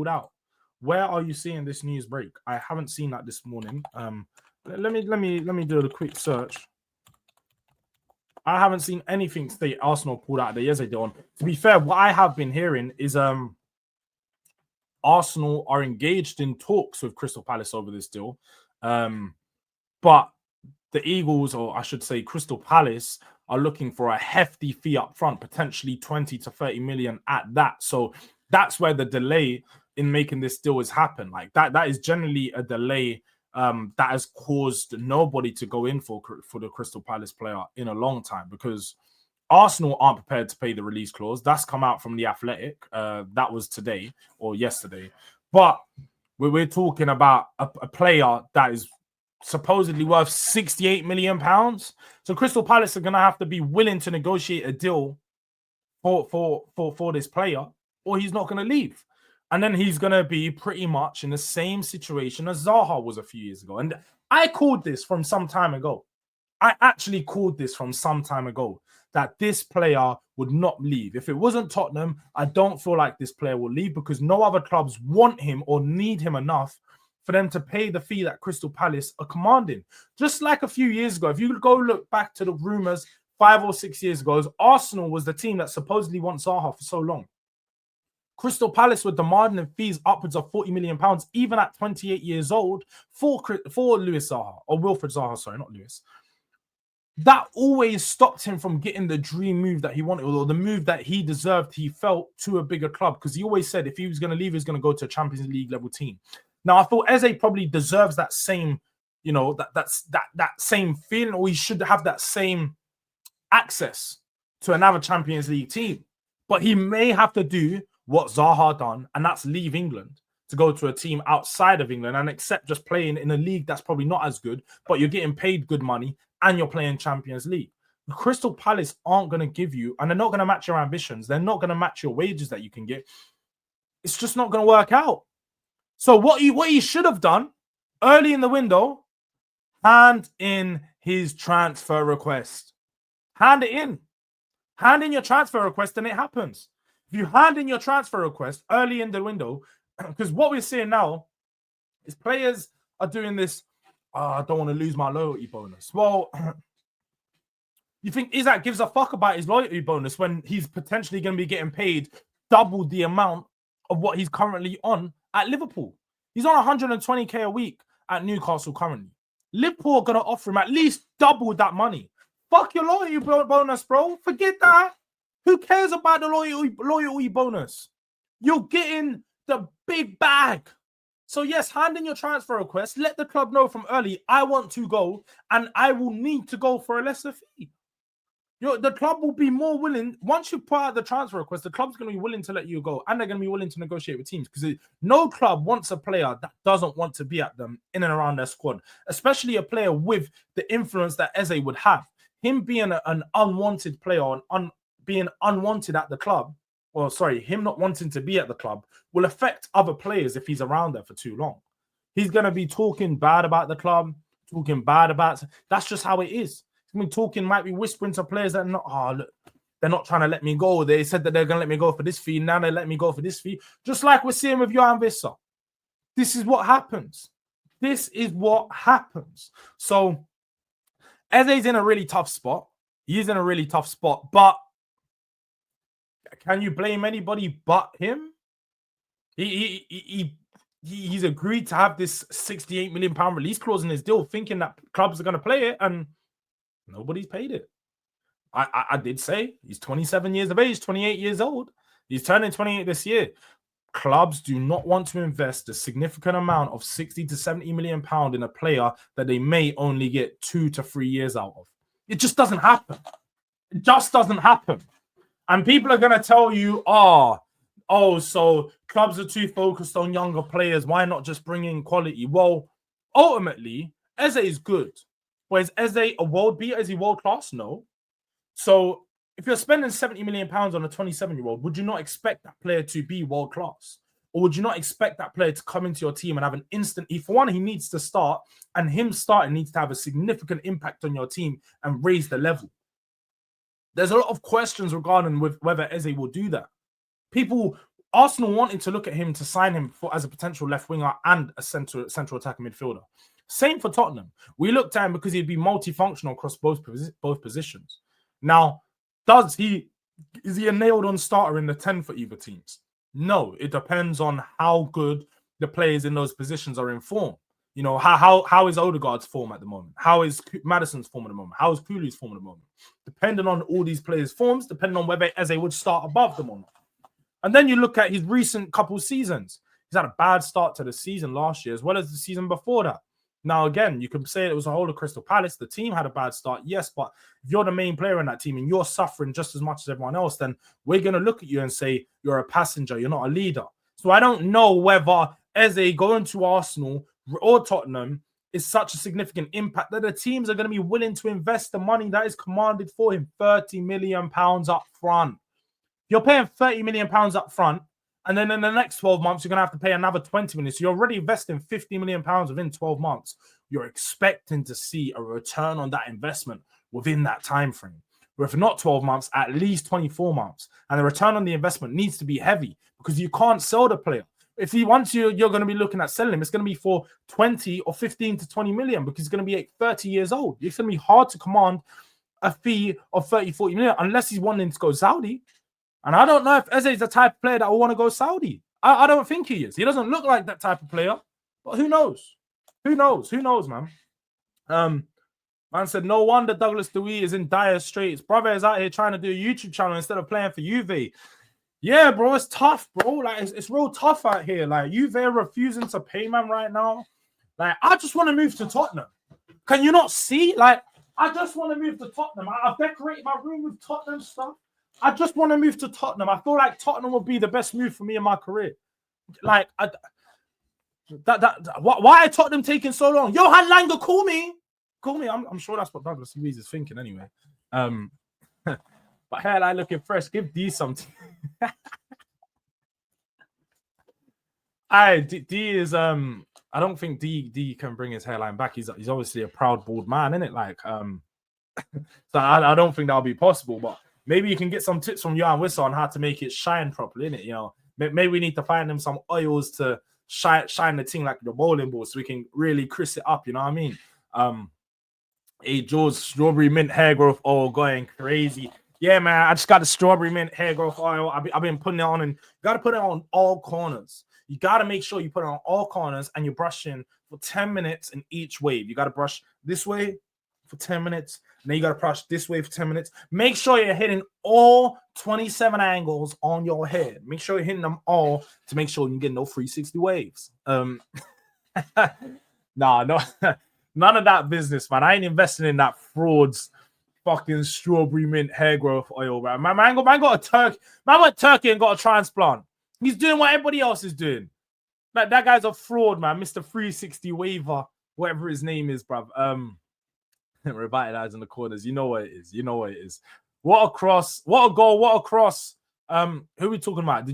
out. Where are you seeing this news break? I haven't seen that this morning. Let me do a quick search. I haven't seen anything state Arsenal pulled out the Eze deal on. To be fair, what I have been hearing is Arsenal are engaged in talks with Crystal Palace over this deal. But the Eagles, or I should say Crystal Palace, are looking for a hefty fee up front, potentially 20 to 30 million at that. So that's where the delay in making this deal has happened. Like that is generally a delay that has caused nobody to go in for the Crystal Palace player in a long time, because Arsenal aren't prepared to pay the release clause. That's come out from The Athletic. That was today or yesterday. But we're talking about a player that is supposedly worth 68 million pounds. So Crystal Palace are going to have to be willing to negotiate a deal for this player, or he's not going to leave. And then he's going to be pretty much in the same situation as Zaha was a few years ago. And I called this from some time ago. I actually called this from some time ago, that this player would not leave. If it wasn't Tottenham, I don't feel like this player will leave, because no other clubs want him or need him enough for them to pay the fee that Crystal Palace are commanding. Just like a few years ago, if you go look back to the rumours 5 or 6 years ago, Arsenal was the team that supposedly wants Zaha for so long. Crystal Palace were demanding fees upwards of 40 million pounds, even at 28 years old, for Lewis Zaha, or Wilfred Zaha, sorry, not Lewis. That always stopped him from getting the dream move that he wanted, or the move that he deserved, he felt, to a bigger club, because he always said if he was going to leave, he was going to go to a Champions League level team. Now, I thought Eze probably deserves that same, that same feeling, or he should have that same access to another Champions League team. But he may have to do what Zaha done, and that's leave England to go to a team outside of England and accept just playing in a league that's probably not as good, but you're getting paid good money and you're playing Champions League. The Crystal Palace aren't going to give you, and they're not going to match your ambitions. They're not going to match your wages that you can get. It's just not going to work out. So what he should have done early in the window, hand in his transfer request. Hand it in. Hand in your transfer request and it happens. If you hand in your transfer request early in the window, because what we're seeing now is players are doing this, I don't want to lose my loyalty bonus. Well, you think Isak gives a fuck about his loyalty bonus when he's potentially going to be getting paid double the amount of what he's currently on at Liverpool? He's on 120k a week at Newcastle currently. Liverpool are going to offer him at least double that money. Fuck your loyalty bonus, bro. Forget that. Who cares about the loyalty bonus? You're getting the big bag. So yes, hand in your transfer request. Let the club know from early, I want to go and I will need to go for a lesser fee. The club will be more willing, once you put out the transfer request, the club's going to be willing to let you go, and they're going to be willing to negotiate with teams, because no club wants a player that doesn't want to be at them in and around their squad, especially a player with the influence that Eze would have. Him being an unwanted player and being unwanted at the club, him not wanting to be at the club will affect other players if he's around there for too long. He's going to be talking bad about the club, that's just how it is. Might be whispering to players that they're not trying to let me go. They said that they're going to let me go for this fee. Now they let me go for this fee. Just like we're seeing with Johan Visser. This is what happens. So Eze's in a really tough spot. He's in a really tough spot. But can you blame anybody but him? He's agreed to have this 68 million pound release clause in his deal, thinking that clubs are going to play it, and nobody's paid it. I did say he's 27 years of age, 28 years old. He's turning 28 this year. Clubs do not want to invest a significant amount of 60 to 70 million pound in a player that they may only get 2 to 3 years out of. It just doesn't happen. It just doesn't happen. And people are going to tell you, so clubs are too focused on younger players. Why not just bring in quality? Well, ultimately, Eze is good. But is Eze a world beater? Is he world class? No. So if you're spending 70 million pounds on a 27-year-old, would you not expect that player to be world class? Or would you not expect that player to come into your team and have an instant? For one, he needs to start, and him starting needs to have a significant impact on your team and raise the level. There's a lot of questions regarding with whether Eze will do that. People Arsenal wanted to look at him to sign him as a potential left winger and a central attacking midfielder. Same for Tottenham. We looked at him because he'd be multifunctional across both positions. Now, is he a nailed-on starter in the 10 for either teams? No, it depends on how good the players in those positions are in form. You know, how is Odegaard's form at the moment? How is Maddison's form at the moment? How is Cooley's form at the moment? Depending on all these players' forms, depending on whether Eze would start above them or not. And then you look at his recent couple seasons. He's had a bad start to the season last year, as well as the season before that. Now, again, you can say it was a whole of Crystal Palace. The team had a bad start, yes, but if you're the main player in that team and you're suffering just as much as everyone else, then we're going to look at you and say you're a passenger, you're not a leader. So I don't know whether Eze going to Arsenal or Tottenham is such a significant impact that the teams are going to be willing to invest the money that is commanded for him, £30 million up front. You're paying £30 million up front, and then in the next 12 months, you're going to have to pay another 20 million. So you're already investing £50 million within 12 months. You're expecting to see a return on that investment within that time frame. Or if not 12 months, at least 24 months. And the return on the investment needs to be heavy because you can't sell the player. If he wants you, you're going to be looking at selling him. It's going to be for 20 or 15 to 20 million because he's going to be 30 years old. It's going to be hard to command a fee of 30, 40 million unless he's wanting to go Saudi. And I don't know if Eze is the type of player that will want to go Saudi. I don't think he is. He doesn't look like that type of player. But who knows? Who knows? Who knows, man? Man said, no wonder Douglas Dewey is in dire straits. Brother is out here trying to do a YouTube channel instead of playing for Juve. Yeah, bro, it's tough, bro. Like, it's real tough out here. Like, Juve are refusing to pay, man, right now. Like, I just want to move to Tottenham. Can you not see? Like, I just want to move to Tottenham. I've decorated my room with Tottenham stuff. I just want to move to Tottenham. I feel like Tottenham will be the best move for me in my career. Like, why are Tottenham taking so long? Johan Langer, call me. Call me. I'm sure that's what Douglas Luiz is thinking anyway. But hairline looking fresh. Give D something. D is I don't think D can bring his hairline back. He's obviously a proud bald man, isn't it? Like so I don't think that'll be possible, but maybe you can get some tips from Johan Wissa on how to make it shine properly, innit? You know, maybe we need to find him some oils to shine the thing like the bowling ball so we can really crisp it up, you know what I mean? Hey, Jords, strawberry mint hair growth oil going crazy. Yeah, man, I just got the strawberry mint hair growth oil. I've been putting it on, and you got to put it on all corners. You got to make sure you put it on all corners, and you're brushing for 10 minutes in each wave. You got to brush this way for 10 minutes. And then you got to brush this way for 10 minutes. Make sure you're hitting all 27 angles on your head. Make sure you're hitting them all to make sure you get no 360 waves. Nah, no, none of that business, man. I ain't investing in that frauds fucking strawberry mint hair growth oil, man. Man got a Turkey. Man went Turkey and got a transplant. He's doing what everybody else is doing. Like, that guy's a fraud, man. Mr. 360 waiver, whatever his name is, bruv. Revitalizing the corners. You know what it is. You know what it is. What a cross. What a goal. What a cross. Who are we talking about? Did